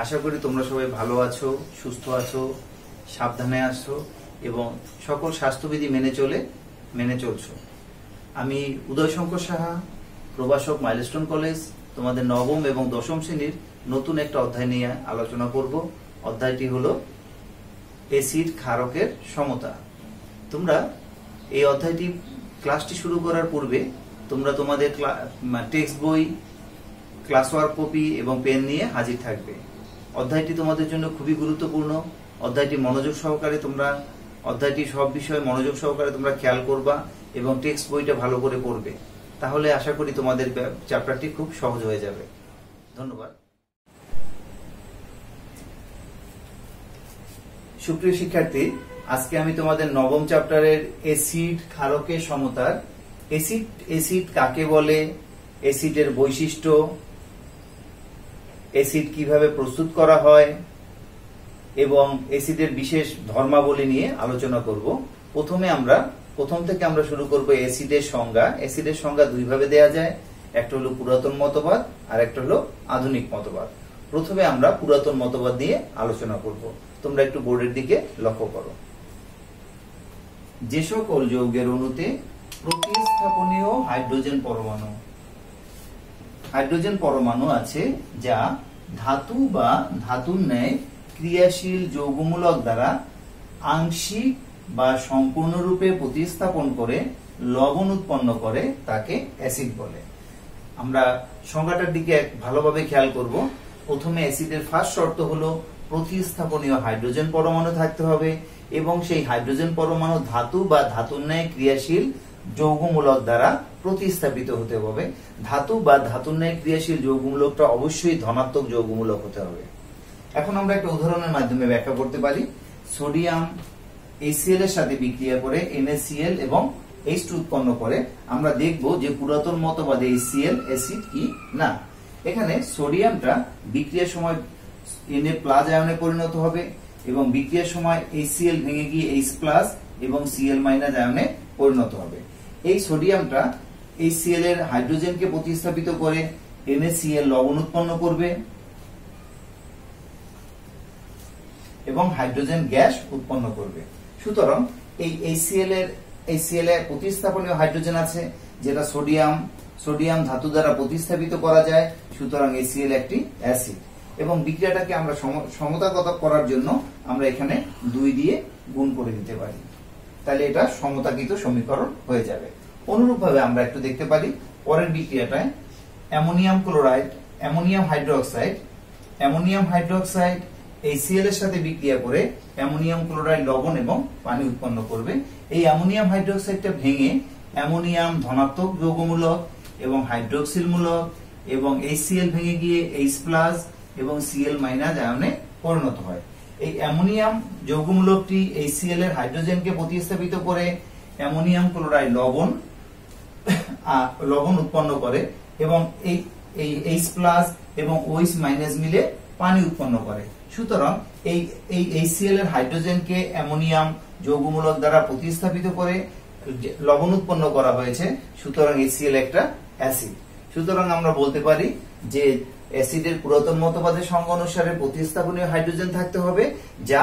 আশা করি তোমরা সবাই ভালো আছো, সুস্থ আছো, সাবধানে আছো এবং সকল স্বাস্থ্যবিধি মেনে চলছো। আমি উদয় শঙ্কর সাহা, প্রভাষক, মাইলস্টোন কলেজ, তোমাদের নবম এবং দশম শ্রেণীর নতুন একটা অধ্যায় নিয়ে আলোচনা করব। অধ্যায়টি হলো এসিড ক্ষারকের সমতা। তোমরা এই অধ্যায়টি ক্লাসটি শুরু করার পূর্বে তোমরা তোমাদের টেক্সট বই, ক্লাস ওয়ার্ক কপি এবং পেন নিয়ে হাজির থাকবে। অধ্যায়টি তোমাদের জন্য খুবই গুরুত্বপূর্ণ। অধ্যায়টি সব বিষয়ে মনোযোগ সহকারে তোমরা খেয়াল করবা এবং টেক্সট বইটা ভালো করে পড়বে। তাহলে আশা করি তোমাদের চ্যাপ্টারটি খুব সহজ হয়ে যাবে। ধন্যবাদ। সুপ্রিয় শিক্ষার্থী, আজকে আমি তোমাদের নবম চ্যাপ্টারের এসিড ক্ষারকের সমতার এসিড কাকে বলে, এসিডের বৈশিষ্ট্য, এসিড কিভাবে প্রস্তুত করা হয় এবং এসিডের বিশেষ ধর্মাবলী নিয়ে আলোচনা করব। প্রথম থেকে আমরা শুরু করব এসিডের সংজ্ঞা। এসিডের সংজ্ঞা দুইভাবে দেয়া যায়, একটা হলো পুরাতন মতবাদ আর একটা হলো আধুনিক মতবাদ। প্রথমে আমরা পুরাতন মতবাদ নিয়ে আলোচনা করব। তোমরা একটু বোর্ডের দিকে লক্ষ্য করো। যে সকল যৌগের অণুতে প্রতিস্থাপনীয় হাইড্রোজেন পরমাণু আছে যা ধাতু বা ধাতুর ন্যায় ক্রিয়াশীল যৌগমূলক দ্বারা আংশিক বা সম্পূর্ণরূপে প্রতিস্থাপন করে লবণ উৎপন্ন করে তাকে অ্যাসিড বলে। আমরা সংজ্ঞাটার দিকে ভালোভাবে খেয়াল করব। প্রথমে অ্যাসিডের ফার্স্ট শর্ত হলো প্রতিস্থাপনীয় হাইড্রোজেন পরমাণু থাকতে হবে এবং সেই হাইড্রোজেন পরমাণু ধাতু বা ধাতুর ন্যায় ক্রিয়াশীল যৌগমূলক দ্বারা প্রতিস্থাপিত হতে হবে। ধাতু বা ধাতুর ন্যায় ক্রিয়াশীল যৌগমূলকটা অবশ্যই ধনাত্মক যৌগমূলক হতে হবে। এখন আমরা একটা উদাহরণের মাধ্যমে ব্যাখ্যা করতে পারি। সোডিয়াম HCl এর সাথে বিক্রিয়া করে NaCl এবং H2 উৎপন্ন করে। আমরা দেখব যে পুরাতন মতবাদে HCl অ্যাসিড কি না। এখানে সোডিয়ামটা বিক্রিয়ার সময় Na+ আয়নে পরিণত হবে এবং বিক্রিয়ার সময় HCl ভেঙে গিয়ে H+ এবং Cl- আয়নে পরিণত হবে। এই সোডিয়ামটা HCl এর হাইড্রোজেনকে প্রতিস্থাপিত করে NaCl লবণ উৎপন্ন করবে এবং হাইড্রোজেন গ্যাস উৎপন্ন করবে। সুতরাং এই HCl এর প্রতিস্থাপনীয় হাইড্রোজেন আছে যেটা সোডিয়াম ধাতু দ্বারা প্রতিস্থাপিত করা যায়। সুতরাং HCl একটি অ্যাসিড এবং বিক্রিয়াটাকে আমরা সমতাগত করার জন্য আমরা এখানে 2 দিয়ে গুণ করে দিতে পারি। তাহলে এটা সমতাকৃত সমীকরণ হয়ে যাবে। অনুরূপভাবে আমরা একটু দেখতে পারি পরের বিক্রিয়াটায় অ্যামোনিয়াম হাইড্রোক্সাইড HCl এর সাথে বিক্রিয়া করে অ্যামোনিয়াম ক্লোরাইড লবণ এবং পানি উৎপন্ন করবে। এই অ্যামোনিয়াম হাইড্রোক্সাইডটা ভেঙে অ্যামোনিয়াম ধনাত্মক যৌগমূলক এবং হাইড্রোক্সিল মূলক এবং HCl ভেঙে গিয়ে H+ এবং Cl- আয়নে পরিণত হয়। এই অ্যামোনিয়াম যৌগমূলকটি HCl এর হাইড্রোজেনকে প্রতিস্থাপিত করে অ্যামোনিয়াম ক্লোরাইড লবণ উৎপন্ন করে এবং এই H+ এবং OH- মিলে পানি উৎপন্ন করে। সুতরাং এই HCl এর হাইড্রোজেনকে অ্যামোনিয়াম যৌগমূলক দ্বারা প্রতিস্থাপিত করে লবণ উৎপন্ন করা হয়েছে। সুতরাং HCl একটা অ্যাসিড। সুতরাং আমরা বলতে পারি যে অ্যাসিডের পুরাতন মতবাদের সংজ্ঞা অনুসারে প্রতিস্থাপনীয় হাইড্রোজেন থাকতে হবে যা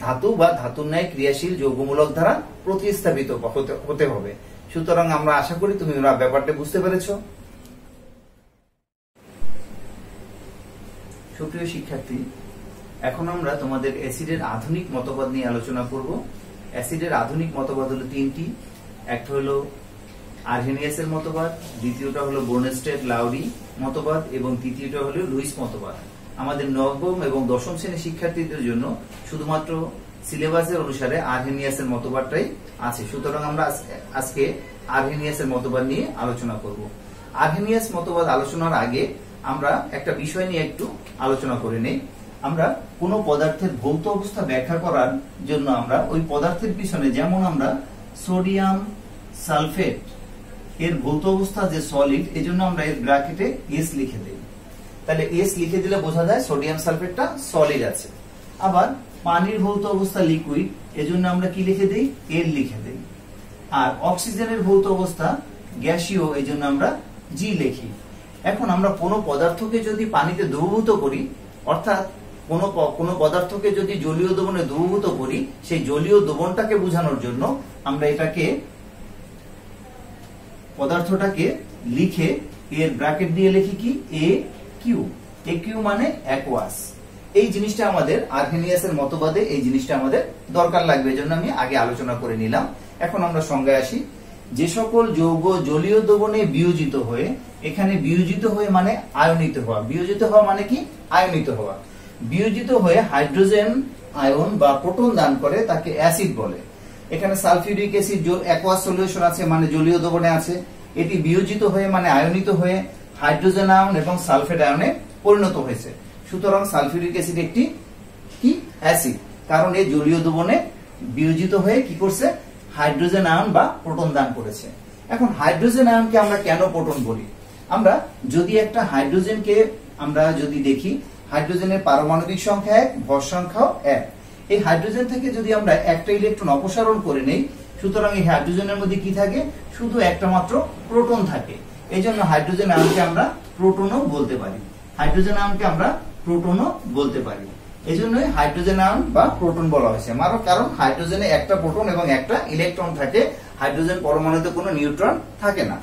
ধাতু বা ধাতুর ন্যায় ক্রিয়াশীল যৌগমূলক দ্বারা প্রতিস্থাপিত হতে হবে। সুতরাং আমরা আশা করি তুমি ব্যাপারটা বুঝতে পেরেছো। সুপ্রিয় শিক্ষার্থী, এখন আমরা তোমাদের অ্যাসিডের আধুনিক মতবাদ নিয়ে আলোচনা করব। অ্যাসিডের আধুনিক মতবাদ হলো 3টি। একটা হলো আর্হেনিয়াসের মতবাদ, দ্বিতীয়টা হলো বোর্নস্টেড-লাউরি মতবাদ এবং তৃতীয়টা হলো লুইস মতবাদ। আমাদের নবম এবং দশম শ্রেণীর শিক্ষার্থীদের জন্য শুধুমাত্র সিলেবাসের অনুসারে আর্হেনিয়াসের মতবাদটাই আছে। সুতরাং আমরা আজকে আর্হেনিয়াসের মতবাদ নিয়ে আলোচনা করব। আর্হেনিয়াস মতবাদ আলোচনার আগে আমরা একটা বিষয় নিয়ে একটু আলোচনা করে নেই। আমরা কোনো পদার্থের ভৌত অবস্থা ব্যাখ্যা করার জন্য আমরা ওই পদার্থের পিছনে, যেমন আমরা সোডিয়াম সালফেট এর ভৌত অবস্থা যে সলিড, এজন্য আমরা এর ব্র্যাকেটে S লিখে দেই। তাহলে S লিখে দিলে বোঝা যায় সোডিয়াম সালফেটটা সলিড আছে। আবার পানির ভৌত অবস্থা লিকুইড, এজন্য আমরা কি লিখে দেই? L লিখে দেই। আর অক্সিজেনের ভৌত অবস্থা গ্যাসীয়, এজন্য আমরা G লিখি। এখন আমরা কোনো পদার্থকে যদি পানিতে দ্রবীভূত করি অর্থাৎ কোনো পদার্থকে যদি জলীয় দ্রবণে দ্রবীভূত করি, সেই জলীয় দ্রবণটাকে বোঝানোর জন্য আমরা এটাকে পদার্থটাকে লিখে এর ব্র্যাকেট দিয়ে লিখি কি এ কিউ মানে অ্যাকুয়াস। এই জিনিসটা আমাদের আর্হেনিয়াসের মতবাদে এই জিনিসটা আমাদের দরকার লাগবে, এজন্য আমি আগে আলোচনা করে নিলাম। এখন আমরা সংজ্ঞায় আসি। যে সকল যৌগ জলীয় দ্রবণে বিয়োজিত হয়ে, এখানে বিয়োজিত হয়ে মানে আয়নিত হওয়া, বিয়োজিত হওয়া মানে কি আয়নিত হওয়া, বিয়োজিত হয়ে হাইড্রোজেন আয়ন বা প্রোটন দান করে তাকে অ্যাসিড বলে। এখানে সালফিউরিক অ্যাসিড অ্যাকুয়াস সলিউশন আছে মানে জলীয় দ্রবণে আছে, এটি বিয়োজিত হয়ে মানে আয়নিত হয়ে হাইড্রোজেন আয়ন এবং সালফেট আয়নে পরিণত হয়েছে। সুতরাং সালফিউরিক অ্যাসিড একটি কি অ্যাসিড, কারণ এই জলীয় দ্রবণে বিয়োজিত হয়ে কি করছে হাইড্রোজেন আয়ন বা প্রোটন দান করেছে। এখন হাইড্রোজেন আয়নকে আমরা কেন প্রোটন বলি? আমরা যদি একটা হাইড্রোজেনকে আমরা যদি দেখি, হাইড্রোজেনের পারমাণবিক সংখ্যা 1, ভর সংখ্যাও 1। এই হাইড্রোজেন থেকে যদি আমরা একটা ইলেকট্রন অপসারণ করে নেই, সুতরাং এই হাইড্রোজেনের মধ্যে কি থাকে, শুধু একটা মাত্র প্রোটন থাকে। এই জন্য হাইড্রোজেন আয়নকে আমরা প্রোটনও বলতে পারি, হাইড্রোজেন আয়নকে আমরা প্রোটনও বলতে পারি। এই জন্যই হাইড্রোজেন আয়ন বা প্রোটন বলা হয়েছে, কারণ হাইড্রোজেনে একটা প্রোটন এবং একটা ইলেকট্রন থাকে, হাইড্রোজেন পরমাণুতে কোনো নিউট্রন থাকে না।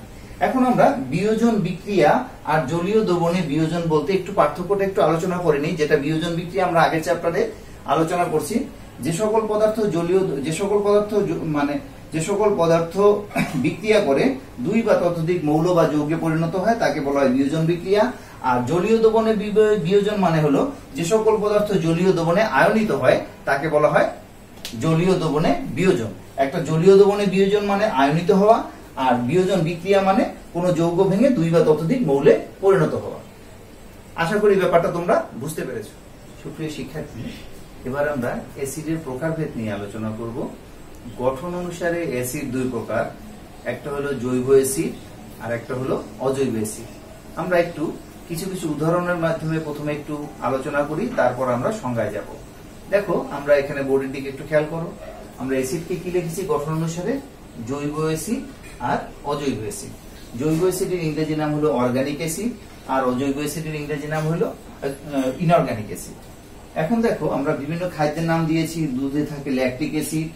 এখন আমরা বিয়োজন বিক্রিয়া আর জলীয় দ্রবণে বিয়োজন বলতে একটু পার্থক্যটা একটু আলোচনা করে নিই। যেটা বিয়োজন বিক্রিয়া আমরা আগের চ্যাপ্টারে আলোচনা করছি। যে সকল পদার্থ বিক্রিয়া করে 2 বা ততোধিক মৌল বা যৌগে পরিণত হয় তাকে বলা হয় বিয়োজন বিক্রিয়া। আর জলীয় দ্রবণে বিয়োজন মানে হলো যে সকল পদার্থ জলীয় দ্রবণে আয়নিত হয় তাকে বলা হয় জলীয় দ্রবণে বিয়োজন। একটা জলীয় দ্রবণে বিয়োজন মানে আয়নিত হওয়া, আর বিয়োজন বিক্রিয়া মানে কোনো যৌগ ভেঙে 2 বা ততোধিক মৌলে পরিণত হওয়া। আশা করি ব্যাপারটা তোমরা বুঝতে পেরেছো। সুপ্রিয় শিক্ষার্থী, এবার আমরা অ্যাসিডের প্রকারভেদ নিয়ে আলোচনা করব। গঠন অনুসারে অ্যাসিড 2 প্রকার, একটা হলো জৈব অ্যাসিড আর একটা হলো অজৈব অ্যাসিড। আমরা একটু কিছু উদাহরণের মাধ্যমে প্রথমে একটু আলোচনা করি, তারপর আমরা সংজ্ঞায় যাব। দেখো, আমরা এখানে বোর্ডের দিকে একটু খেয়াল করো। আমরা অ্যাসিডকে কি লিখেছি গঠন অনুসারে? জৈব অ্যাসিড আর অজৈব অ্যাসিড। জৈব অ্যাসিডের ইংরেজি নাম হলো অর্গানিক অ্যাসিড, আর অজৈব অ্যাসিডের ইংরেজি নাম হলো ইনঅর্গানিক অ্যাসিড। এখন দেখো, আমরা বিভিন্ন খাদ্যের নাম দিয়েছি। দুধে থাকে ল্যাকটিক অ্যাসিড,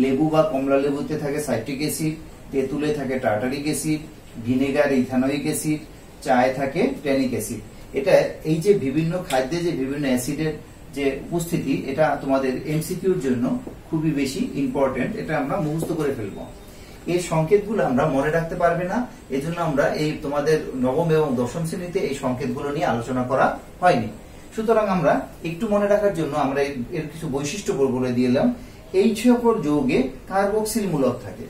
লেবু বা কমলা লেবুতে থাকে সাইট্রিক অ্যাসিড, তেঁতুলে থাকে tartaric acid, vinegar ethanoic acid, চায়ে থাকে ট্যানিক অ্যাসিড। এটা এই যে বিভিন্ন খাদ্যে যে বিভিন্ন অ্যাসিডের যে উপস্থিতি, এটা তোমাদের এমসিকিউর জন্য খুবই বেশি ইম্পর্টেন্ট। এটা আমরা মুখস্থ করে ফেলবো। এই সংকেতগুলো আমরা মনে রাখতে পারবে না, এজন্য আমরা এই তোমাদের নবম এবং দশম শ্রেণীতে এই সংকেতগুলো নিয়ে আলোচনা করা হয়নি। সুতরাং আমরা একটু মনে রাখার জন্য আমরা এর কিছু বৈশিষ্ট্য বলে দিলাম। এই সকল যৌগে কার্বক্সিল মূলক থাকে।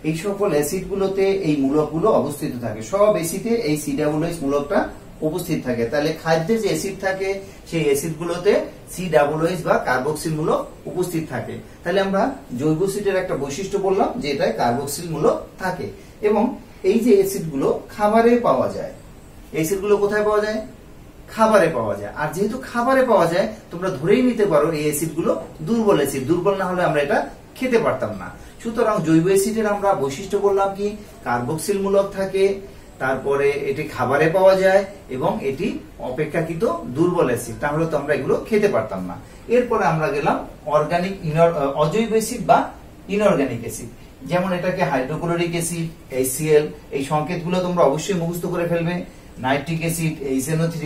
এই সকল অ্যাসিডগুলোতে এই মূলকগুলো অবস্থিত থাকে। সব অ্যাসিডে এই COOH মূলকটা উপস্থিত থাকে। তাহলে খাদ্যে যে অ্যাসিড থাকে সেই অ্যাসিডগুলোতে COOH বা কার্বক্সিল মূলক উপস্থিত থাকে। তাহলে আমরা জৈব অ্যাসিডের একটা বৈশিষ্ট্য বললাম যে এটায় কার্বক্সিল মূলক থাকে। এবং এই যে অ্যাসিডগুলো খাবারে পাওয়া যায়, অ্যাসিডগুলো কোথায় পাওয়া যায়? খাবারে পাওয়া যায়। আর যেহেতু খাবারে পাওয়া যায়, তোমরা ধরেই নিতে পারো এই অ্যাসিডগুলো দুর্বল অ্যাসিড। দুর্বল না হলে আমরা এটা খেতে পারতাম না। সুতরাং জৈব অ্যাসিডের আমরা বৈশিষ্ট্য বললাম কি, কার্বক্সিল মূলক থাকে, তারপরে এটি খাবারে পাওয়া যায় এবং এটি অপেক্ষাকৃত দুর্বল অ্যাসিড। তাহলে তো আমরা এগুলো খেতে পারতাম না। এরপরে আমরা গেলাম অর্গানিক অজৈব অ্যাসিড বা ইনঅর্গানিক অ্যাসিড। যেমন এটাকে হাইড্রোক্লোরিক অ্যাসিড, HCl, এই সংকেতগুলো তোমরা অবশ্যই মুখস্থ করে ফেলবে। Nitric acid HNO3,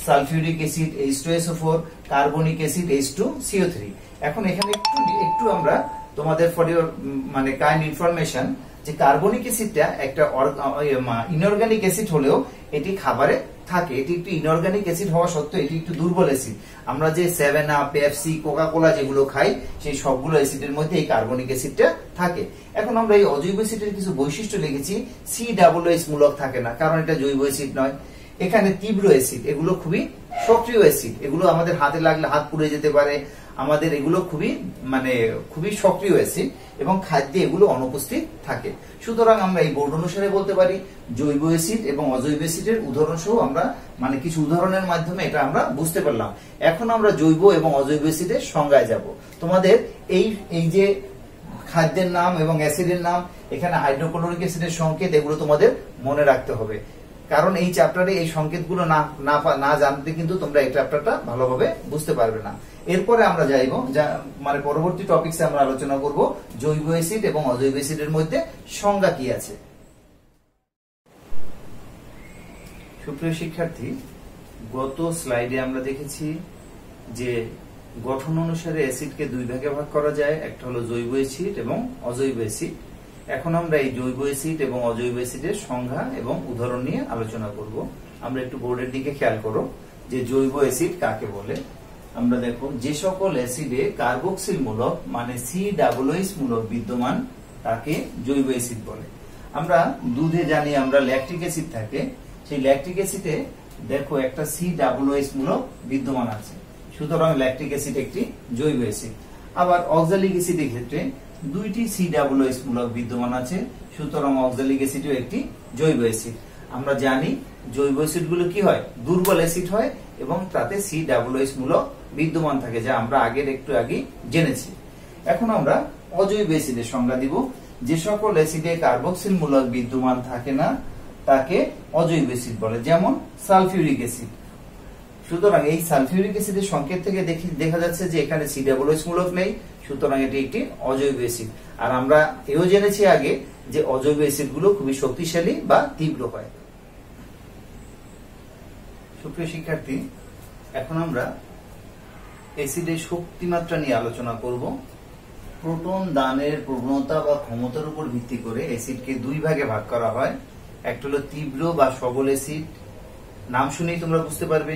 sulphuric acid H2SO4, carbonic acid H2CO3। এখন এখানে একটু আমরা তোমাদের ফর ইওর মানে কাইন্ড ইনফরমেশন, যে কার্বনিক অ্যাসিডটা একটা ইনঅর্গানিক অ্যাসিড হলেও এটি খাবারে থাকে। এটি একটু ইনঅর্গানিক অ্যাসিড হওয়া সত্ত্বেও এটি একটু দুর্বল অ্যাসিড। আমরা যে 7 আপ, পেপসি, কোকা কোলা যেগুলো খাই, সেই সবগুলো অ্যাসিডের মধ্যে এই কার্বনিক অ্যাসিডটা থাকে। এখন আমরা এই অজৈব অ্যাসিডের কিছু বৈশিষ্ট্য লিখেছি। COOH মূলক থাকে না, কারণ এটা জৈব অ্যাসিড নয়। এখানে তীব্র অ্যাসিড, এগুলো খুবই সক্রিয় অ্যাসিড, এগুলো আমাদের হাতে লাগলে হাত পুড়ে যেতে পারে। আমাদের এগুলো খুবই সক্রিয় অ্যাসিড এবং খাদ্যে এগুলো অনুপস্থিত থাকে। সুতরাং আমরা এই বোর্ড অনুসারে বলতে পারি জৈব অ্যাসিড এবং অজৈব অ্যাসিডের উদাহরণ সহ আমরা কিছু উদাহরণের মাধ্যমে এটা আমরা বুঝতে পারলাম। এখন আমরা জৈব এবং অজৈব অ্যাসিডের সংজ্ঞায় যাব। তোমাদের এই যে খাদ্যের নাম এবং অ্যাসিডের নাম, এখানে হাইড্রোক্লোরিক অ্যাসিডের সংকেত, এগুলো তোমাদের মনে রাখতে হবে। কারণ এই চ্যাপ্টারে এই সংকেতগুলো না জানতে কিন্তু তোমরা এই চ্যাপ্টারটা ভালোভাবে বুঝতে পারবে না। এরপরে আমরা যাইব মানে পরবর্তী টপিকসে আমরা আলোচনা করব জৈব অ্যাসিড এবং অজৈব অ্যাসিডের মধ্যে সংজ্ঞা কি আছে। সুপ্রিয় শিক্ষার্থী, গত স্লাইডে আমরা দেখেছি যে গঠন অনুসারে অ্যাসিডকে দুই ভাগে ভাগ করা যায়, একটা হলো জৈব অ্যাসিড এবং অজৈব অ্যাসিড। এখন আমরা এই জৈব অ্যাসিড এবং অজৈব অ্যাসিডের সংজ্ঞা এবং উদাহরণ নিয়ে আলোচনা করব। আমরা একটু বোর্ডের দিকে খেয়াল করো যে জৈব অ্যাসিড কাকে বলে। আমরা দেখো, যে সকল অ্যাসিডে কার্বক্সিল মূলক মানে COOH মূলক বিদ্যমান তাকে জৈব অ্যাসিড বলে। আমরা দুধে জানি আমরা ল্যাকটিক অ্যাসিড থাকে, সেই ল্যাকটিক অ্যাসিডে দেখো একটা COOH মূলক বিদ্যমান আছে, সুতরাং ল্যাকটিক অ্যাসিড একটি জৈব অ্যাসিড। আবার অক্সালিক অ্যাসিডের ক্ষেত্রে দুইটি COOH মূলক বিদ্যমান আছে, সুতরাং অক্সালিক অ্যাসিডও একটি জৈব অ্যাসিড। আমরা জানি জৈব অ্যাসিডগুলো কি হয়, দুর্বল অ্যাসিড হয় এবং তাতে COOH মূলক বিদ্যমান থাকে, যা আমরা একটু আগে জেনেছি। এখন আমরা অজৈব অ্যাসিডের সংজ্ঞা দিব। যে সকল অ্যাসিডে কার্বক্সিল মূলক বিদ্যমান থাকে না তাকে অজৈব অ্যাসিড বলে, যেমন সালফিউরিক অ্যাসিড। সুতরাং এই সালফিউরিক অ্যাসিডের সংকেত থেকে দেখা যাচ্ছে যে এখানে COOH মূলক নেই, সুতরাং এটি একটি অজৈব অ্যাসিড। আর আমরা এও জেনেছি আগে যে অজৈব অ্যাসিড গুলো খুবই শক্তিশালী বা তীব্র হয়। সুপ্রিয় শিক্ষার্থী, এখন আমরা অ্যাসিডের শক্তিমাত্রা নিয়ে আলোচনা করব। প্রোটন দানের প্রবণতা বা ক্ষমতার উপর ভিত্তি করে অ্যাসিডকে দুই ভাগে ভাগ করা হয়। একটা হলো তীব্র বা সবল অ্যাসিড, নাম শুনেই তোমরা বুঝতে পারবে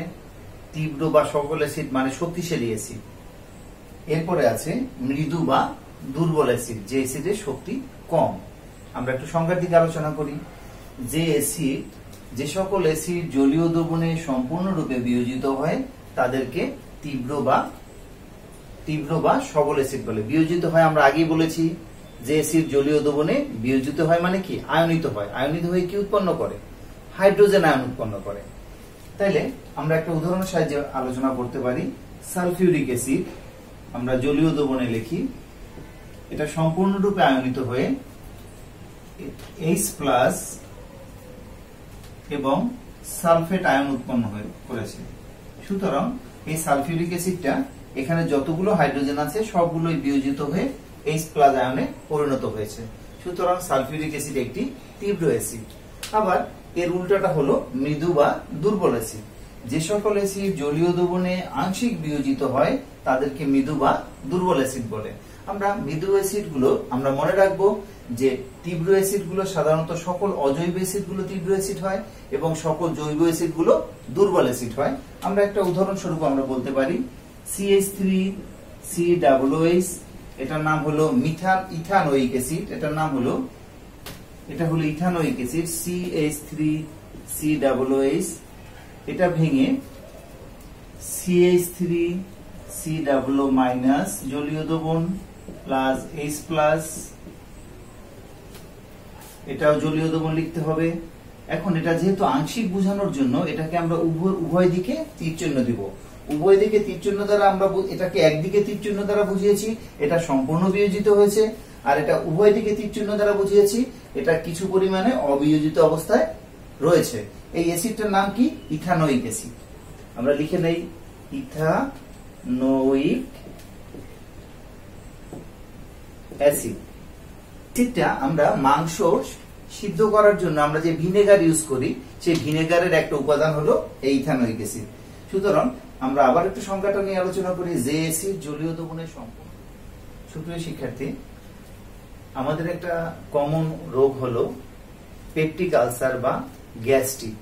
তীব্র বা সবল অ্যাসিড মানে শক্তিশালী অ্যাসিড। এরপরে আছে মৃদু বা দুর্বল অ্যাসিড, যে অ্যাসিডের শক্তি কম। আমরা একটু সংজ্ঞার দিকে আলোচনা করি। যে সকল অ্যাসিড জলীয় দ্রবণে সম্পূর্ণরূপে বিয়োজিত হয় তাদেরকে তীব্র বা সবল অ্যাসিড বলে। বিয়োজিত হয় আমরা আগেই বলেছি, যে অ্যাসিড জলীয় দ্রবণে বিয়োজিত হয় মানে কি, আয়নিত হয়। আয়নিত হয়ে কি উৎপন্ন করে, হাইড্রোজেন আয়ন উৎপন্ন করে। তাইলে আমরা একটা উদাহরণের সাহায্যে আলোচনা করতে পারি। সালফিউরিক অ্যাসিড আমরা জলীয় দ্রবণে লিখি, এটা সম্পূর্ণরূপে আয়নিত হয়ে H+ এবং সালফেট আয়ন উৎপন্ন করেছে। সুতরাং এই সালফিউরিক অ্যাসিডটা এখানে যতগুলো হাইড্রোজেন আছে সবগুলোই বিয়োজিত হয়ে H+ আয়নে পরিণত হয়েছে। সুতরাং সালফিউরিক অ্যাসিড একটি তীব্র অ্যাসিড। আবার এর উল্টাটা হলো মৃদু বা দুর্বল অ্যাসিড। যে সকল অ্যাসিড জলীয় দ্রবণে আংশিক বিয়োজিত হয় তাদেরকে মৃদু বা দুর্বল অ্যাসিড বলে। আমরা মৃদু অ্যাসিড গুলো আমরা মনে রাখবো যে তীব্র অ্যাসিড গুলো সাধারণত সকল অজৈব অ্যাসিড গুলো তীব্র অ্যাসিড হয় এবং সকল জৈব অ্যাসিড গুলো দুর্বল অ্যাসিড হয়। আমরা একটা উদাহরণস্বরূপ আমরা বলতে পারি CH3COOH, এটার নাম হলো ইথানোয়িক অ্যাসিড। এটা হলো ইথানোয়িক অ্যাসিড CH3COOH। এটা ভেঙে CH3COO- জলীয় দ্রবণ প্লাস H+, এটাও জলীয় দ্রবণ লিখতে হবে। এখন এটা যেহেতু আংশিক বোঝানোর জন্য এটাকে আমরা উভয় দিকে তীর চিহ্ন দিব। উভয় দিকে তীর চিহ্ন দ্বারা আমরা এটাকে একদিকে তীর চিহ্ন দ্বারা বুঝিয়েছি এটা সম্পূর্ণ বিয়োজিত হয়েছে, আর এটা উভয় দিকে তীর চিহ্ন দ্বারা বুঝিয়েছি এটা কিছু পরিমাণে অবিয়োজিত অবস্থায় রয়েছে। এই অ্যাসিডটার নাম কি, ইথানোয়িক অ্যাসিড। আমরা লিখে নেই ইথানোয়িক অ্যাসিড। অ্যাসিডটা আমরা মাংস সিদ্ধ করার জন্য আমরা যে ভিনেগার ইউজ করি সেই ভিনেগারের একটা উপাদান হলো এই ইথানোয়িক অ্যাসিড। সুতরাং আমরা আবার একটু সংজ্ঞাটা নিয়ে আলোচনা করি। যে অ্যাসিড জলীয় দ্রবণে সম্পূর্ণ। সুপ্রিয় শিক্ষার্থী, আমাদের একটা কমন রোগ হলো পেপটিক আলসার বা গ্যাস্ট্রিক।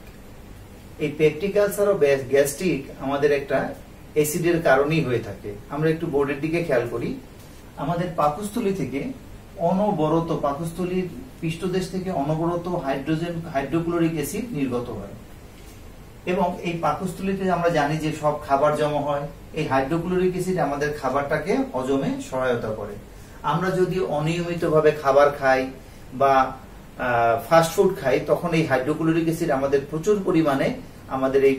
এই পেপটিক আলসার ও গ্যাস্ট্রিক আমাদের একটা অ্যাসিডের কারণেই হয়ে থাকে। আমরা একটু বোর্ডের দিকে খেয়াল করি। আমাদের পাকস্থলী থেকে অনবরত, পাকস্থলীর পৃষ্ঠদেশ থেকে অনবরত হাইড্রোক্লোরিক অ্যাসিড নির্গত হয় এবং এই পাকস্থলীতে আমরা জানি যে সব খাবার জমা হয়। এই হাইড্রোক্লোরিক অ্যাসিড আমাদের খাবারটাকে হজমে সহায়তা করে। আমরা যদি অনিয়মিতভাবে খাবার খাই বা ফাস্ট ফুড খাই তখন এই হাইড্রোক্লোরিক অ্যাসিড আমাদের প্রচুর পরিমাণে আমাদের এই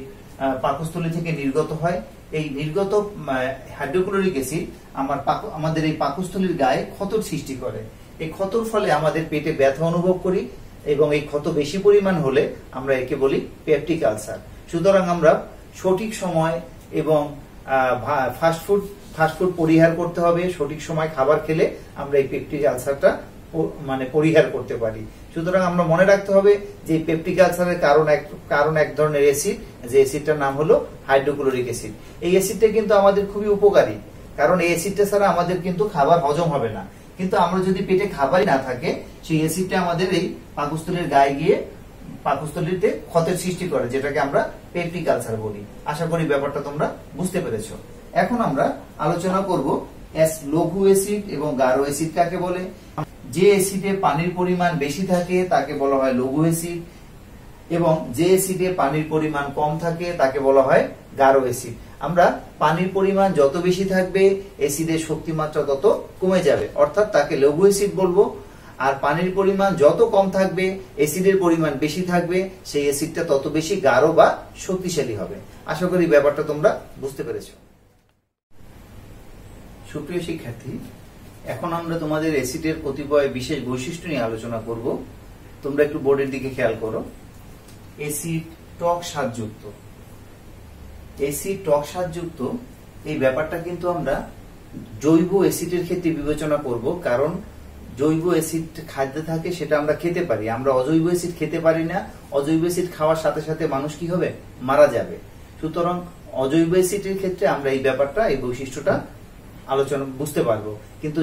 পাকস্থলী থেকে নির্গত হয়। এই নির্গত হাইড্রোক্লোরিক অ্যাসিড আমাদের এই পাকস্থলীর গায়ে ক্ষতর সৃষ্টি করে। এই ক্ষতর ফলে আমাদের পেটে ব্যথা অনুভব করি এবং এই ক্ষত বেশি পরিমাণ হলে আমরা একে বলি পেপটিক আলসার। সুতরাং আমরা সঠিক সময় এবং ফাস্টফুড পরিহার করতে হবে। সঠিক সময় খাবার খেলে আমরা এই পেপটিক আলসারটা পরিহার করতে পারি। সুতরাং আমরা মনে রাখতে হবে যে পেপটিক আলসারের কারণ এক ধরনের অ্যাসিড, যে অ্যাসিডটার নাম হলো হাইড্রোক্লোরিক অ্যাসিড। এই অ্যাসিডটা কিন্তু আমাদের খুবই উপকারী, কারণ এই অ্যাসিডটা ছাড়া আমাদের কিন্তু খাবার হজম হবে না। কিন্তু আমরা যদি পেটে খাবারই না থাকে, সেই অ্যাসিডটা আমাদের এই পাকস্থলীর গায়ে গিয়ে পাকস্থলীতে ক্ষতের সৃষ্টি করে, যেটাকে আমরা পেপটিক আলসার বলি। আশা করি ব্যাপারটা তোমরা বুঝতে পেরেছো। এখন আমরা আলোচনা করব লঘু অ্যাসিড এবং গাঢ় অ্যাসিড কাকে বলে। যে অ্যাসিডে পানির পরিমাণ বেশি থাকে তাকে বলা হয় লঘু অ্যাসিড, এবং যে অ্যাসিডে পানির পরিমাণ কম থাকে তাকে বলা হয় গাঢ় অ্যাসিড। আমরা পানির পরিমাণ যত বেশি থাকবে অ্যাসিডের শক্তিমাত্রা তত কমে যাবে, অর্থাৎ তাকে লঘু অ্যাসিড বলবো। আর পানির পরিমাণ যত কম থাকবে, অ্যাসিডের পরিমাণ বেশি থাকবে, সেই অ্যাসিডটা তত বেশি গাঢ় বা শক্তিশালী হবে। আশা করি ব্যাপারটা তোমরা বুঝতে পেরেছো। সুপ্রিয় শিক্ষার্থী, এখন আমরা তোমাদের অ্যাসিডের কতিপয় বিশেষ বৈশিষ্ট্য নিয়ে আলোচনা করব। তোমরা একটু বোর্ডের দিকে খেয়াল করো। অ্যাসিড টক স্বাদযুক্ত। অ্যাসিড টক স্বাদযুক্ত এই ব্যাপারটা কিন্তু আমরা জৈব অ্যাসিডের ক্ষেত্রে বিবেচনা করব, কারণ জৈব অ্যাসিড খাদ্যে থাকে সেটা আমরা খেতে পারি, আমরা অজৈব অ্যাসিড খেতে পারি না। অজৈব অ্যাসিড খাওয়ার সাথে সাথে মানুষ কি হবে? মারা যাবে। সুতরাং অজৈব অ্যাসিডের ক্ষেত্রে আমরা এই ব্যাপারটা, এই বৈশিষ্ট্যটা আলোচনা বুঝতে পারবো, কিন্তু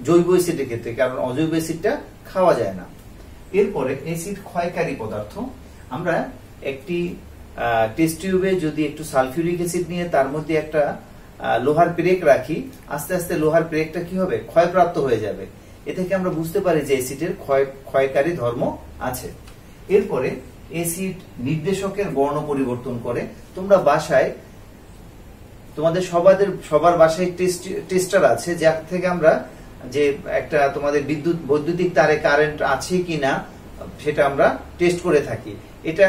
জৈব অ্যাসিডের ক্ষেত্রে, কারণ অজৈব অ্যাসিডটা খাওয়া যায় না। এরপরে অ্যাসিড ক্ষয়কারী পদার্থ। আমরা একটি টেস্ট টিউবে যদি একটু সালফিউরিক অ্যাসিড নিয়ে তার মধ্যে একটা লোহার পেরেক রাখি, আস্তে আস্তে লোহার পেরেকটা কি হবে? ক্ষয়প্রাপ্ত হয়ে যাবে। এ থেকে আমরা বুঝতে পারি যে অ্যাসিডের ক্ষয়কারী ধর্ম আছে। এরপরে অ্যাসিড নির্দেশকের বর্ণ পরিবর্তন করে। তোমরা বাসায়, তোমাদের সবার বাসায় টেস্টার আছে, যার থেকে আমরা যে একটা তোমাদের বৈদ্যুতিক তারে কারেন্ট আছে কিনা সেটা আমরা টেস্ট করে থাকি। এটা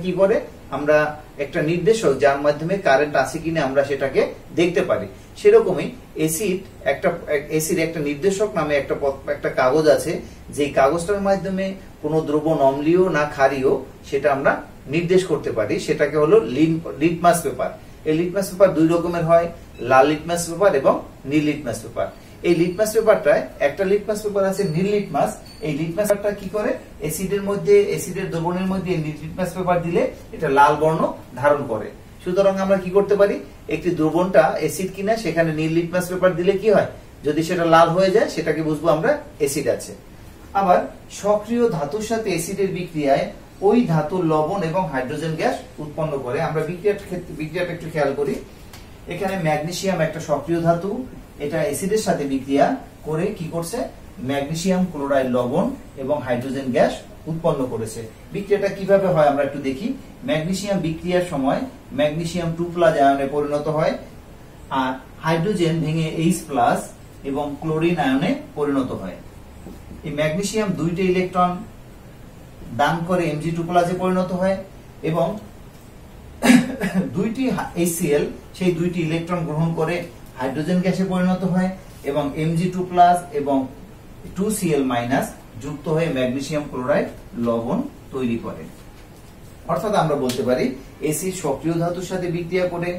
কি করে? আমরা একটা নির্দেশক যার মাধ্যমে কারেন্ট আছে কিনা আমরা সেটাকে দেখতে পারি। সেরকমই অ্যাসিড একটা নির্দেশক নামে একটা কাগজ আছে, যে কাগজটার মাধ্যমে কোনো দ্রবণ অম্লীয় না ক্ষারীয় সেটা আমরা নির্দেশ করতে পারি। সেটাকে হলো লিটমাস পেপার। এই লিটমাস পেপার দুই রকমের হয়, লাল লিটমাস পেপার এবং নীল লিটমাস পেপার। এই লিটমাস পেপারটায় একটা লিটমাস পেপার আছে নীল লিটমাস। এই লিটমাস পেপারটা কি করে? অ্যাসিডের দ্রবণের মধ্যে লিটমাস পেপার দিলে এটা লাল বর্ণ ধারণ করে। সুতরাং আমরা কি করতে পারি? একটি দ্রবণটা অ্যাসিড কিনা সেখানে নীল লিটমাস পেপার দিলে কি হয়? যদি সেটা লাল হয়ে যায় সেটাকে বুঝবো আমরা অ্যাসিড আছে। আবার সক্রিয় ধাতুর সাথে অ্যাসিডের বিক্রিয়ায় ওই ধাতুর লবণ এবং হাইড্রোজেন গ্যাস উৎপন্ন করে। আমরা বিক্রিয়াটা একটু খেয়াল করি। এখানে ম্যাগনেসিয়াম একটা সক্রিয় ধাতু, এটা অ্যাসিডের সাথে বিক্রিয়া করে কি করছে? ম্যাগনেসিয়াম ক্লোরাইড লবণ এবং হাইড্রোজেন গ্যাস উৎপন্ন করেছে। বিক্রিয়াটা কিভাবে হয় আমরা একটু দেখি। ম্যাগনেসিয়াম বিক্রিয়ার সময় ম্যাগনেসিয়াম 2+ আয়নে পরিণত হয়, আর হাইড্রোজেন ভেঙে H+ এবং ক্লোরিন আয়নে পরিণত হয়। এই ম্যাগনেসিয়াম 2টি ইলেকট্রন দান করে Mg2+ এ পরিণত হয়, এবং 2টি HCl সেই 2টি ইলেকট্রন গ্রহণ করে হাইড্রোজেন গ্যাসে পরিণত হয়, এবং Mg2+ এবং 2Cl- যুক্ত হয়ে ম্যাগনেসিয়াম ক্লোরাইড লবণ তৈরি করে। অর্থাৎ আমরা বলতে পারি অ্যাসিড সক্রিয় ধাতুর সাথে বিক্রিয়া করে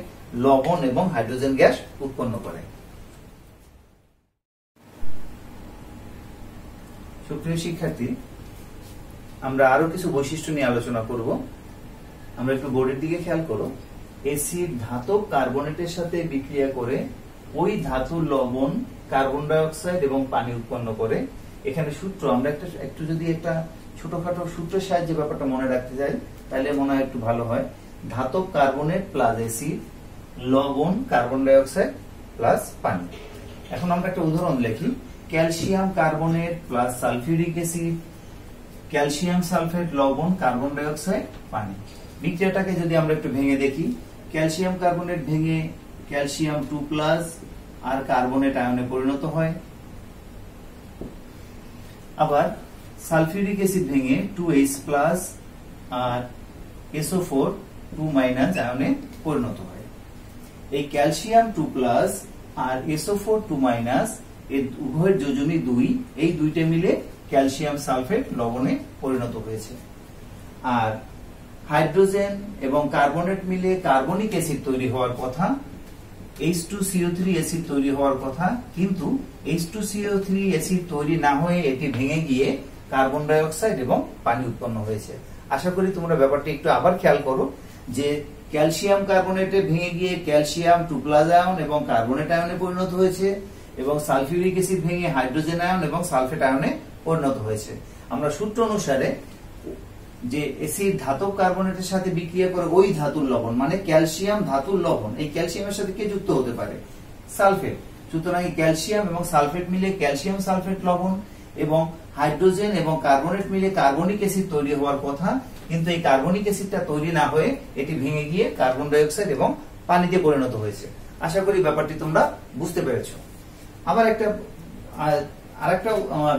লবণ এবং হাইড্রোজেন গ্যাস উৎপন্ন করে। সুপ্রিয় শিক্ষার্থী, আমরা আরো কিছু বৈশিষ্ট্য নিয়ে আলোচনা করব। আমরা একটু বোর্ডের দিকে খেয়াল করো। অ্যাসিড ধাতব কার্বনেটের সাথে বিক্রিয়া করে ওই ধাতুর লবণ, কার্বন ডাই অক্সাইড এবং পানি উৎপন্ন করে। এখানে সূত্র আমরা একটু যদি একটা ছোটখাটো সূত্রের সাহায্যে ব্যাপারটা মনে রাখতে চাই তাহলে মনে হয় একটু ভালো হয়। ধাতব কার্বনেট প্লাস অ্যাসিড, লবণ, কার্বন ডাই অক্সাইড প্লাস পানি। এখন আমরা একটা উদাহরণ লিখি। Calcium carbonate plus sulphuric acid, calcium sulphate, লবণ, কার্বন ডাই অক্সাইড, পানি। বিক্রিয়াটাকে যদি আমরা একটু ভেঙে দেখি, ক্যালসিয়াম কার্বনেট ভেঙে ক্যালসিয়াম 2+ আর কার্বনেট আয়নে পরিণত হয়। আবার সালফিউরিক অ্যাসিড ভেঙে 2H+ আর SO4 2- আয়নে পরিণত হয়। এই ক্যালসিয়াম 2+ আর SO4 2- এর উভয়ের যোজনী 2, এই দুইটা মিলে ক্যালসিয়াম সালফেট লবণে পরিণত হয়েছে। আর হাইড্রোজেন এবং কার্বনেট মিলে কার্বনিক অ্যাসিড তৈরি হওয়ার কথা, H2CO3 অ্যাসিড তৈরি হওয়ার কথা, কিন্তু H2CO3 অ্যাসিড তৈরি না হয়ে এটি ভেঙে গিয়ে কার্বন ডাই অক্সাইড এবং পানি উৎপন্ন হয়েছে। আশা করি তোমরা ব্যাপারটা একটু আবার খেয়াল করো যে ক্যালসিয়াম কার্বনেটে ভেঙে গিয়ে ক্যালসিয়াম 2+ আয়ন এবং কার্বনেট আয়নে পরিণত হয়েছে, এবং সালফিউরিক অ্যাসিড ভেঙে হাইড্রোজেন আয়ন এবং সালফেট আয়নে পরিণত হয়েছে। আমরা সূত্র অনুসারে যে অ্যাসিড ধাতব কার্বনেটের সাথে বিক্রিয়া করে ওই ধাতুর লবণ, মানে ক্যালসিয়াম ধাতুর লবণ, এই ক্যালসিয়ামের সাথে কে যুক্ত হতে পারে? সালফেট। সুতরাং এই ক্যালসিয়াম এবং সালফেট মিলে ক্যালসিয়াম সালফেট লবণ, এবং হাইড্রোজেন এবং কার্বনেট মিলে কার্বনিক অ্যাসিড তৈরি হওয়ার কথা, কিন্তু এই কার্বনিক অ্যাসিডটা তৈরি না হয়ে এটি ভেঙে গিয়ে কার্বন ডাই অক্সাইড এবং পানিতে পরিণত হয়েছে। আশা করি ব্যাপারটি তোমরা বুঝতে পেরেছো। আবার আরেকটা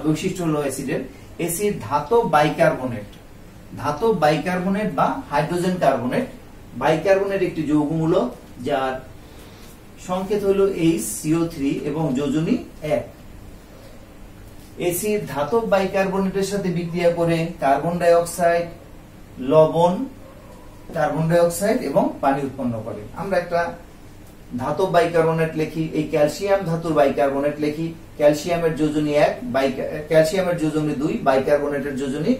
বৈশিষ্ট্য হলো অ্যাসিডের, অ্যাসিড ধাতব বাইকার্বনেট। ধাতব বাইকার্বনেট বা হাইড্রোজেন কার্বনেট, বাইকার্বনেট একটি যৌগমূলক যার সংকেত হলো HCO3 এবং যোজনী 1। অ্যাসিড ধাতব বাইকার্বনেটের সাথে বিক্রিয়া করে কার্বন ডাই অক্সাইড, লবণ, কার্বন ডাই অক্সাইড এবং পানি উৎপন্ন করে। আমরা একটা ধাতব বাইকার্বনেট লিখি, এই ক্যালসিয়াম ধাতুর বাইকার্বনেট লিখি, ক্যালসিয়ামের যোজনী 1, ক্যালসিয়ামের যোজনী 2, বাইকার্বনেটের যোজনী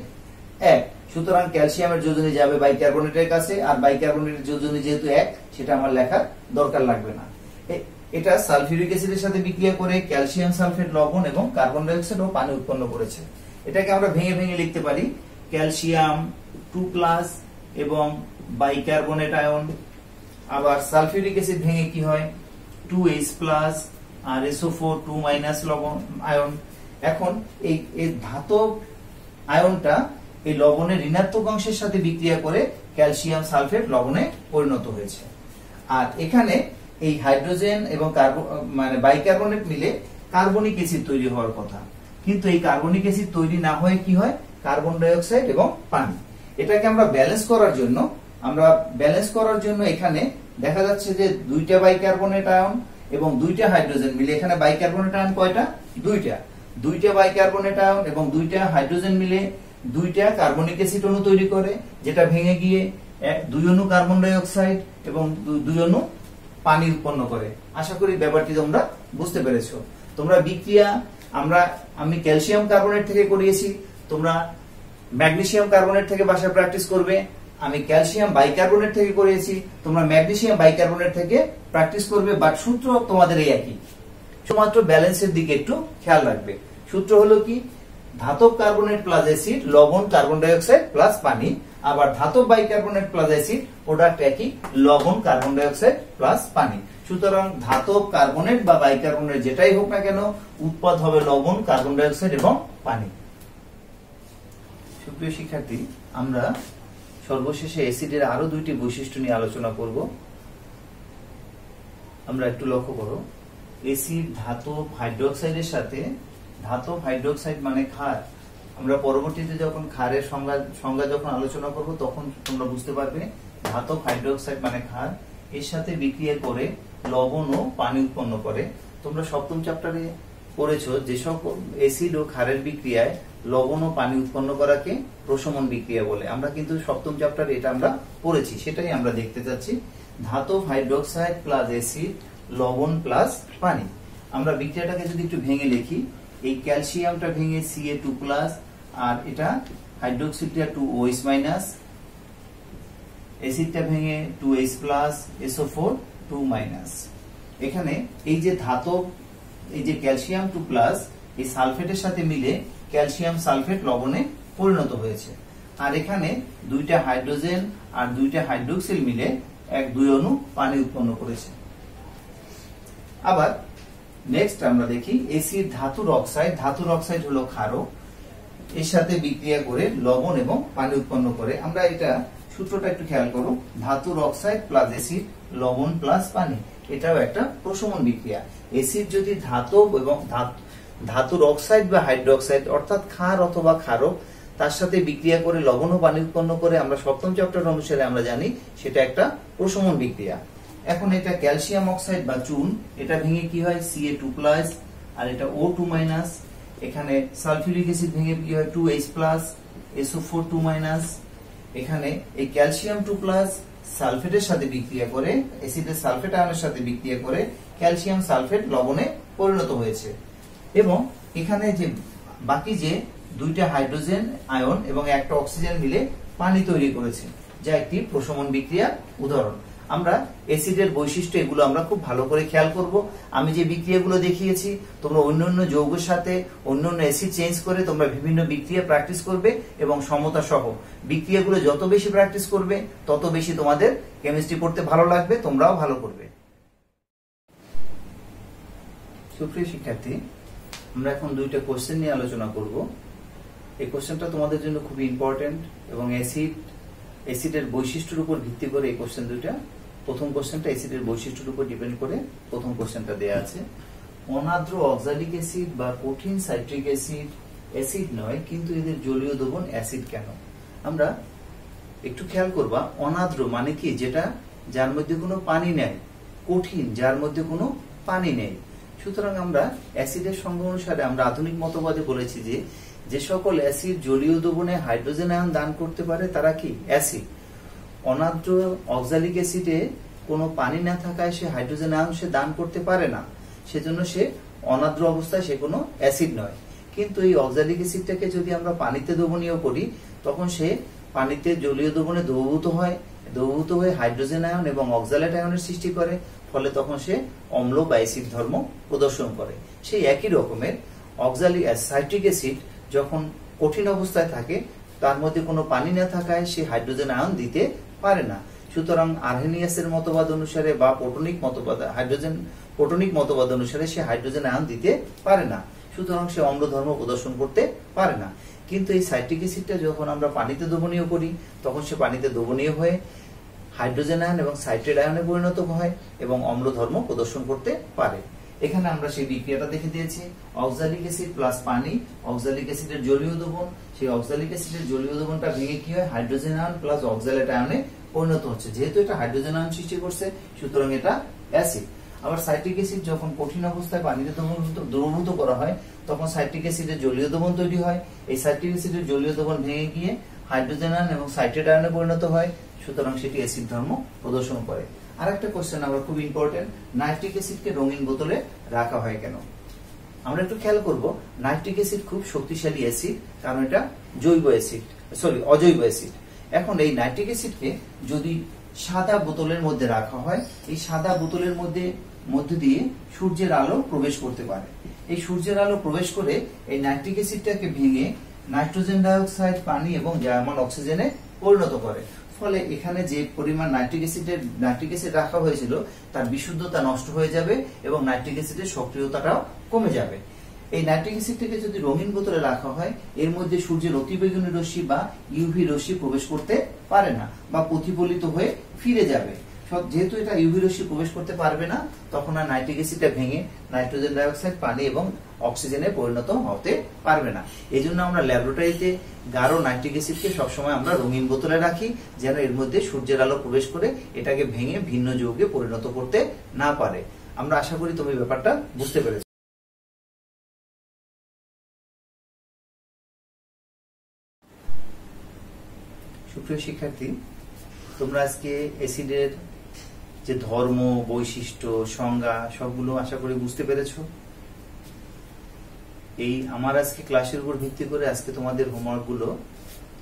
1। সুতরাং ক্যালসিয়ামের যোজনী যাবে বাইকার্বনেটের কাছে, আর বাইকার্বনেটের যোজনী যেহেতু 1, সেটা আমার লেখার দরকার লাগবে না। এটা সালফিউরিক অ্যাসিডের সাথে বিক্রিয়া করে ক্যালসিয়াম সালফেট লবণ এবং কার্বন ডাই অক্সাইড ও পানি উৎপন্ন করেছে। এটাকে আমরা ভেঙে ভেঙে লিখতে পারি, ক্যালসিয়াম 2+ এবং বাইকার্বনেট আয়ন। আবার সালফিউরিক অ্যাসিড ভেঙে কি হয়? 2H+ আর SO4 2- লবণ আয়ন। এখন এই ধাতব আয়নটা এই লবণের ঋণাত্মক অংশের সাথে বিক্রিয়া করে ক্যালসিয়াম সালফেট লবণে পরিণত হয়েছে। আর এখানে এই হাইড্রোজেন এবং মানে বাইকার্বনেট মিলে কার্বনিক অ্যাসিড তৈরি হওয়ার কথা, কিন্তু এই কার্বনিক অ্যাসিড তৈরি না হয়ে কি হয়? কার্বন ডাই অক্সাইড এবং পানি। এটাকে আমরা ব্যালেন্স করার জন্য এখানে দেখা যাচ্ছে যে 2টা বাইকার্বনেট আয়ন এবং 2টা হাইড্রোজেন মিলে, এখানে বাইকার্বনেট আয়ন কয়টা? 2টা বাইকার্বনেট আয়ন এবং 2টা হাইড্রোজেন মিলে 2টা কার্বনিক অ্যাসিড অণু তৈরি করে, যেটা ভেঙে গিয়ে 2 অণু কার্বন ডাই অক্সাইড এবং 2 অণু পানি উৎপন্ন করে। আশা করি ব্যাপারটি তোমরা বুঝতে পেরেছো। তোমরা বিক্রিয়া আমি ক্যালসিয়াম কার্বনেট থেকে করিয়েছি, তোমরা ম্যাগনেসিয়াম কার্বনেট থেকে বাসায় প্র্যাকটিস করবে। আমি ক্যালসিয়াম বাইকার্বনেট থেকে করিয়েছি, তোমরা ম্যাগনেসিয়াম বাইকার্বনেট থেকে প্র্যাকটিস করবে, বাট সূত্র তোমাদের এই একই, শুধুমাত্র ব্যালেন্সের দিকে একটু খেয়াল রাখবে। সূত্র হলো কি? ধাতব কার্বনেট প্লাস অ্যাসিড, লবণ, কার্বন ডাই অক্সাইড প্লাস পানি। আবার ধাতব বাইকার্বনেট প্লাস অ্যাসিড, প্রোডাক্ট একই, লবণ, কার্বন ডাই অক্সাইড প্লাস পানি। সুতরাং ধাতব কার্বনেট বা বাইকার্বনেট যেটাই হোক না কেন, উৎপাদ হবে লবণ, কার্বন ডাই অক্সাইড এবং পানি। সুপ্রিয় শিক্ষার্থী, আমরা সর্বশেষে অ্যাসিডের আরো 2টি বৈশিষ্ট্য নিয়ে আলোচনা করব। আমরা একটু লক্ষ্য করো, অ্যাসিড ধাতব হাইড্রোক্সাইডের সাথে, ধাতব হাইড্রোক্সাইড মানে ক্ষার, আমরা পরবর্তীতে যখন ক্ষারের সংজ্ঞা যখন আলোচনা করব তখন তোমরা বুঝতে পারবে ধাতব হাইড্রোক্সাইড মানে ক্ষার, এর সাথে বিক্রিয়া করে লবণ ও পানি উৎপন্ন করে। তোমরা সপ্তম চ্যাপ্টারে পড়েছো যে সকল অ্যাসিড ও ক্ষারের বিক্রিয়ায় লবণ ও পানি উৎপন্ন করাকে প্রশমন বিক্রিয়া বলে। আমরা কিন্তু সপ্তম চ্যাপ্টারে এটা আমরা পড়েছি, সেটাই আমরা দেখতে যাচ্ছি। ধাতব হাইড্রোক্সাইড প্লাস অ্যাসিড, লবণ প্লাস পানি। আমরা বিক্রিয়াটাকে যদি একটু ভেঙে লিখি, এই ক্যালসিয়ামটা ভেঙে Ca2+, আর এটা হাইড্রোক্সিডটা 2OH-, অ্যাসিডটা ভেঙে 2H+, SO4 2-। এখানে এই যে ধাতব, এই যে ক্যালসিয়াম 2+, এই সালফেটের সাথে মিলে ক্যালসিয়াম সালফেট লবণে পরিণত হয়েছে। আর এখানে 2টা হাইড্রোজেন আর 2টা হাইড্রোক্সিল মিলে 2 অণু পানি উৎপন্ন করেছে। আবার নেক্সট আমরা দেখি অ্যাসিড ধাতুর অক্সাইড হলো ক্ষারক, এর সাথে বিক্রিয়া করে লবণ এবং পানি উৎপন্ন করে। আমরা এটা সূত্রটা একটু খেয়াল করো, ধাতুর অক্সাইড প্লাস অ্যাসিড, লবণ প্লাস পানি, এটাও একটা প্রশমন বিক্রিয়া। অ্যাসিড যদি ধাতব এবং ধাতুর অক্সাইড বা হাইড্রোক্সাইড অর্থাৎ ক্ষার অথবা ক্ষারক, তার সাথে বিক্রিয়া করে লবণ ও পানি উৎপন্ন করে, আমরা সপ্তম চ্যাপ্টার অনুসারে আমরা জানি সেটা একটা প্রশমন বিক্রিয়া। এখন এটা ক্যালসিয়াম অক্সাইড বা চুন, এটা ভেঙে কি হয়? Ca2+, আর এটা O2-। এখানে সালফিউরিক অ্যাসিড ভেঙে কি হয় 2H+, SO4 2-, এখানে এই ক্যালসিয়াম 2+ সালফেটের সাথে বিক্রিয়া করে, অ্যাসিডের সালফেট আয়নের সাথে বিক্রিয়া করে ক্যালসিয়াম সালফেট লবণে পরিণত হয়েছে। এবং এখানে যে বাকি যে দুইটা হাইড্রোজেন আয়ন এবং একটা অক্সিজেন মিলে পানি তৈরি করেছে, যা একটি প্রশমন বিক্রিয়ার উদাহরণ। আমরা অ্যাসিডের বৈশিষ্ট্য এগুলো আমরা খুব ভালো করে খেয়াল করব। আমি যে বিক্রিয়াগুলো দেখিয়েছি তোমরা অন্যান্য যৌগের সাথে অন্যান্য অ্যাসিড চেঞ্জ করে তোমরা বিভিন্ন বিক্রিয়া প্র্যাকটিস করবে এবং সমতা সহ বিক্রিয়াগুলো যত বেশি প্র্যাকটিস করবে তত বেশি তোমাদের কেমিস্ট্রি পড়তে ভালো লাগবে, তোমরাও ভালো করবে। সুপ্রিয় শিক্ষার্থী, আমরা এখন দুইটা কোশ্চেন নিয়ে আলোচনা করব। এই কোশ্চেনটা তোমাদের জন্য খুবই ইম্পর্টেন্ট এবং অ্যাসিডের বৈশিষ্ট্যের উপর ভিত্তি করে এই কোশ্চেন দুইটা। প্রথম কোশ্চেনটা অ্যাসিডের বৈশিষ্ট্যের উপর ডিপেন্ড করে প্রথম কোশ্চেনটা দেয়া আছে। অনার্দ্র অক্সালিক অ্যাসিড বা কঠিন সাইট্রিক অ্যাসিড অ্যাসিড নয়, কিন্তু এদের জলীয় দ্রবণ অ্যাসিড কেন? আমরা একটু খেয়াল করবা, অনার্দ্র মানে কি? যেটা যার মধ্যে কোনো পানি নেই। কঠিন, যার মধ্যে কোনো পানি নেই। সুতরাং আমরা অ্যাসিডের সংজ্ঞা অনুসারে আমরা আধুনিক মতবাদে বলেছি যে সকল অ্যাসিড জলীয় দ্রবণে হাইড্রোজেন আয়ন দান করতে পারে তারা কি অ্যাসিড। অনার্দ্র অক্সালিক অ্যাসিডে কোনো পানি না থাকায় সে হাইড্রোজেন আয়ন সে দান করতে পারে না, সেজন্য সে অনার্দ্র অবস্থায় সে কোনো অ্যাসিড নয়। কিন্তু এই অক্সালিক অ্যাসিডটাকে যদি আমরা পানিতে দ্রবণীয় করি তখন সে পানিতে জলীয় দ্রবণে দ্রবীভূত হয়ে হাইড্রোজেন আয়ন এবং অক্সালেট আয়নের সৃষ্টি করে, ফলে তখন সে অম্ল বা অ্যাসিড ধর্ম প্রদর্শন করে। সেই একই রকমের অক্সালিক সাইট্রিক অ্যাসিড যখন কঠিন অবস্থায় থাকে তার মধ্যে কোনো পানি না থাকায় সে হাইড্রোজেন আয়ন দিতে পারে না। সুতরাং আর্হেনিয়াসের মতবাদ অনুসারে বা পোটনিক মতবাদ অনুসারে সে হাইড্রোজেন আয়ন দিতে পারে না, সুতরাং সে অম্ল ধর্ম প্রদর্শন করতে পারে না। কিন্তু এই সাইট্রিক অ্যাসিডটা যখন আমরা পানিতে দ্রবণীয় করি তখন সে পানিতে দ্রবণীয় হয়ে হাইড্রোজেন আয়ন এবং সাইট্রেট আয়নে পরিণত হয় এবং অম্ল ধর্ম প্রদর্শন করতে পারে। এখানে আমরা সেই বিক্রিয়াটা দেখে দিয়েছি। অক্সালিক অ্যাসিড প্লাস পানি, অক্সালিক অ্যাসিডের জলীয় দ্রবণ, সেই অক্সালিক অ্যাসিডের জলীয় দ্রবণটা ভেঙে কি হয় হাইড্রোজেন আয়ন প্লাস অক্সালেট আয়নে পরিণত হচ্ছে। যেহেতু এটা হাইড্রোজেন আয়ন সৃষ্টি করছে সুতরাং এটা অ্যাসিড। আবার সাইট্রিক অ্যাসিড যখন কঠিন অবস্থায় পানিতে দ্রবীভূত করা হয় তখন সাইট্রিক অ্যাসিডের জলীয় দ্রবণ তৈরি হয়। এই সাইট্রিক অ্যাসিডের জলীয় দ্রবণ ভেঙে গিয়ে হাইড্রোজেন আয়ন এবং সাইট্রেট আয়নে পরিণত হয়, সুতরাং সেটি অ্যাসিড ধর্ম প্রদর্শন করে। আরেকটা কোশ্চেন আমরা খুব ইম্পর্টেন্ট, নাইট্রিক অ্যাসিডকে রঙিন বোতলে রাখা হয় কেন? আমরা একটু খেয়াল করব, নাইট্রিক অ্যাসিড খুব শক্তিশালী অ্যাসিড, কারণ এটা অজৈব অ্যাসিড। এখন এই নাইট্রিক অ্যাসিডকে যদি সাদা বোতলের মধ্যে রাখা হয়, এই সাদা বোতলের মধ্যে দিয়ে সূর্যের আলো প্রবেশ করতে পারে। এই সূর্যের আলো প্রবেশ করে এই নাইট্রিক অ্যাসিডটাকে ভেঙে নাইট্রোজেন ডাইঅক্সাইড, পানি এবং জার্মান অক্সিজেনে পরিণত করে। ফলে এখানে যে পরিমাণ নাইট্রিক অ্যাসিড রাখা হয়েছিল তার বিশুদ্ধতা নষ্ট হয়ে যাবে এবং নাইট্রিক অ্যাসিডের সক্রিয়তাটাও কমে যাবে। এই নাইট্রিক অ্যাসিডটাকে যদি রঙিন বোতলে রাখা হয় এর মধ্যে সূর্যের অতিবেগুনি রশ্মি বা ইউভি রশ্মি প্রবেশ করতে পারে না বা প্রতিফলিত হয়ে ফিরে যাবে। যেহেতু এটা ইউভি রশ্মি প্রবেশ করতে পারবে না তখন আর নাইট্রিক অ্যাসিডটা ভেঙে নাইট্রোজেন ডাইঅক্সাইড, পানি এবং অক্সিজেনে পরিণত হতে পারবে না। এই জন্য আমরা ল্যাবরেটরিতে গাঢ় নাইট্রিক অ্যাসিডকে সবসময় আমরা রঙিন বোতলে রাখি, যেন এর মধ্যে সূর্যের আলো প্রবেশ করে এটাকে ভেঙে ভিন্ন যৌগে পরিণত করতে না পারে। আমরা আশা করি তুমি ব্যাপারটা বুঝতে পেরেছো। সুপ্রিয় শিক্ষার্থী, তোমরা আজকে অ্যাসিডের যে ধর্ম, বৈশিষ্ট্য, সংজ্ঞা সবগুলো আশা করি বুঝতে পেরেছো। এই আমার আজকে ক্লাসের উপর ভিত্তি করে আজকে তোমাদের হোমওয়ার্ক গুলো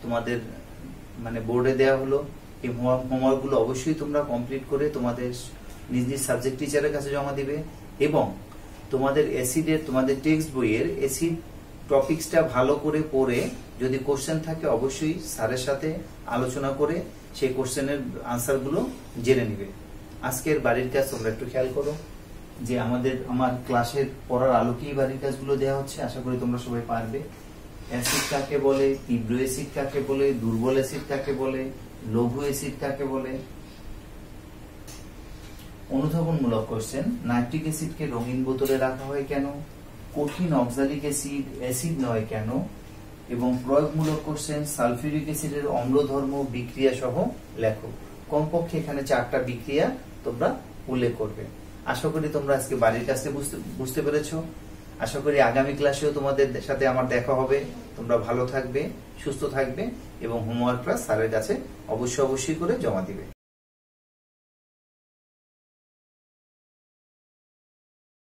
তোমাদের বোর্ডে দেওয়া হলো। এই হোমওয়ার্ক গুলো অবশ্যই তোমরা কমপ্লিট করে তোমাদের নিজ নিজ সাবজেক্ট টিচারের কাছে জমা দিবে এবং তোমাদের তোমাদের টেক্সট বইয়ের অ্যাসিড টপিকসটা ভালো করে পড়ে যদি কোশ্চেন থাকে অবশ্যই স্যারের সাথে আলোচনা করে সেই কোশ্চেনের আনসার গুলো জেনে নিবে। আজকের বাড়ির কাজ তোমরা একটু খেয়াল করো যে আমার ক্লাসের পড়ার আলোকেই বাড়ির কাজগুলো দেওয়া হচ্ছে, আশা করি তোমরা সবাই পারবে। অ্যাসিড কাকে বলে, তীব্র অ্যাসিড কাকে বলে, দুর্বল অ্যাসিড কাকে বলে, লঘু অ্যাসিড কাকে বলে। অনুধাবনমূলক কোশ্চেন, নাইট্রিক অ্যাসিডকে রঙিন বোতলে রাখা হয় কেন? কঠিন অক্সালিক অ্যাসিড অ্যাসিড নয় কেন? এবং প্রয়োগমূলক কোশ্চেন, সালফিউরিক অ্যাসিডের অম্ল ধর্ম বিক্রিয়া সহ লেখো। কমপক্ষে এখানে 4টা বিক্রিয়া তোমরা উল্লেখ করবে। আশা করি তোমরা আজকে বাড়ির কাজটা বুঝতে পেরেছো। আশা করি আগামী ক্লাসেও তোমাদের সাথে আমার দেখা হবে। তোমরা ভালো থাকবে, সুস্থ থাকবে এবং হোমওয়ার্কটা স্যারের কাছে অবশ্যই করে জমা দিবে।